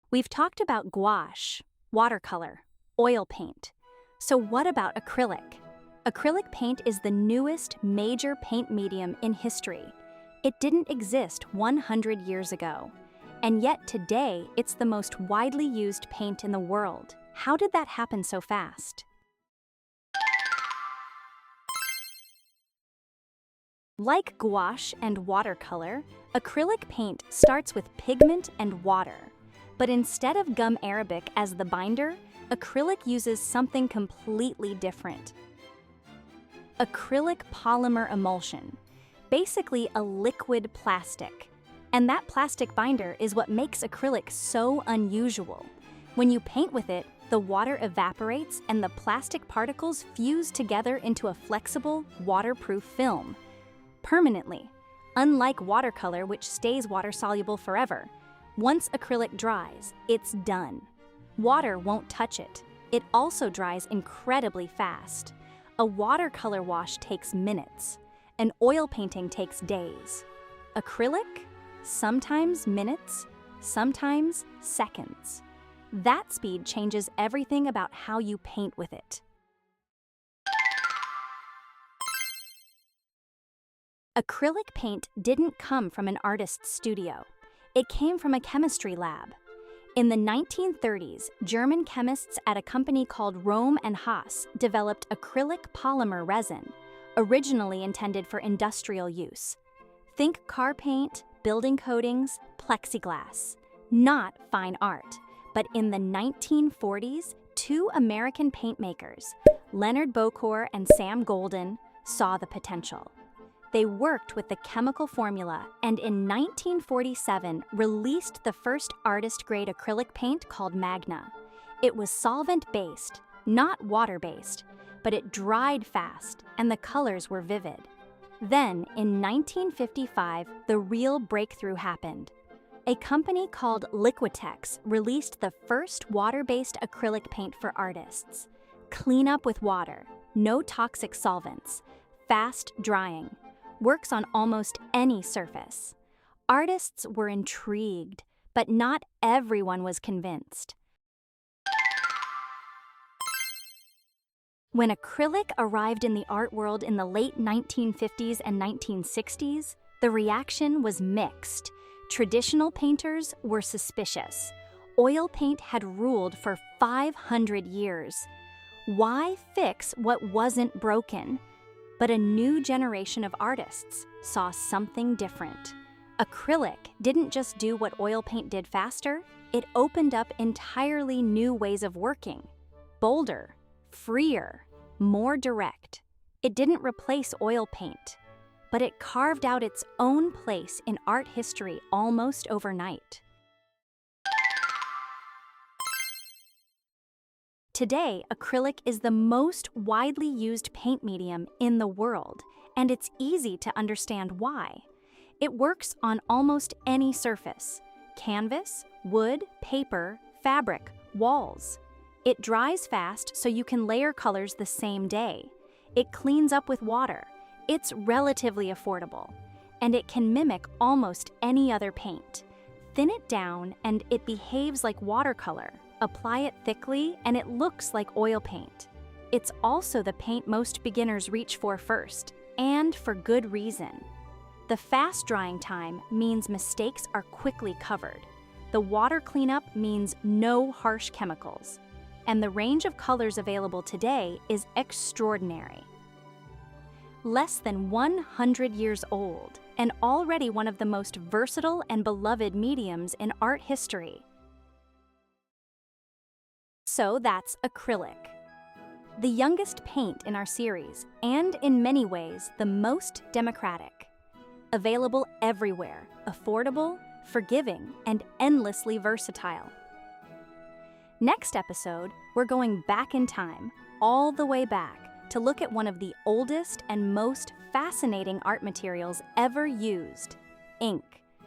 We've talked about gouache, watercolor, oil paint. So what about acrylic? Acrylic paint is the newest major paint medium in history. It didn't exist 100 years ago. And yet today, it's the most widely used paint in the world. How did that happen so fast? Like gouache and watercolor, acrylic paint starts with pigment and water. But instead of gum arabic as the binder, acrylic uses something completely different. Acrylic polymer emulsion, basically a liquid plastic. And that plastic binder is what makes acrylic so unusual. When you paint with it, the water evaporates and the plastic particles fuse together into a flexible, waterproof film. Permanently, unlike watercolor, which stays water-soluble forever. Once acrylic dries, it's done. Water won't touch it. It also dries incredibly fast. A watercolor wash takes minutes. An oil painting takes days. Acrylic? Sometimes minutes, sometimes seconds. That speed changes everything about how you paint with it. Acrylic paint didn't come from an artist's studio. It came from a chemistry lab. In the 1930s, German chemists at a company called Rohm and Haas developed acrylic polymer resin, originally intended for industrial use. Think car paint, building coatings, plexiglass. Not fine art. But in the 1940s, two American paintmakers, Leonard Bocour and Sam Golden, saw the potential. They worked with the chemical formula and in 1947 released the first artist-grade acrylic paint called Magna. It was solvent-based, not water-based, but it dried fast and the colors were vivid. Then, in 1955, the real breakthrough happened. A company called Liquitex released the first water-based acrylic paint for artists. Clean up with water, no toxic solvents, fast drying. Works on almost any surface. Artists were intrigued, but not everyone was convinced. When acrylic arrived in the art world in the late 1950s and 1960s, the reaction was mixed. Traditional painters were suspicious. Oil paint had ruled for 500 years. Why fix what wasn't broken? But a new generation of artists saw something different. Acrylic didn't just do what oil paint did faster, it opened up entirely new ways of working. Bolder, freer, more direct. It didn't replace oil paint, but it carved out its own place in art history almost overnight. Today, acrylic is the most widely used paint medium in the world, and it's easy to understand why. It works on almost any surface: canvas, wood, paper, fabric, walls. It dries fast so you can layer colors the same day. It cleans up with water. It's relatively affordable, and it can mimic almost any other paint. Thin it down and it behaves like watercolor. Apply it thickly and it looks like oil paint. It's also the paint most beginners reach for first, and for good reason. The fast drying time means mistakes are quickly covered. The water cleanup means no harsh chemicals. And the range of colors available today is extraordinary. Less than 100 years old, and already one of the most versatile and beloved mediums in art history. So that's acrylic. The youngest paint in our series, and in many ways, the most democratic. Available everywhere, affordable, forgiving, and endlessly versatile. Next episode, we're going back in time, all the way back, to look at one of the oldest and most fascinating art materials ever used, ink.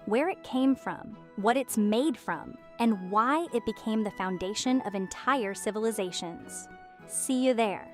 Where it came from, what it's made from, and why it became the foundation of entire civilizations. See you there.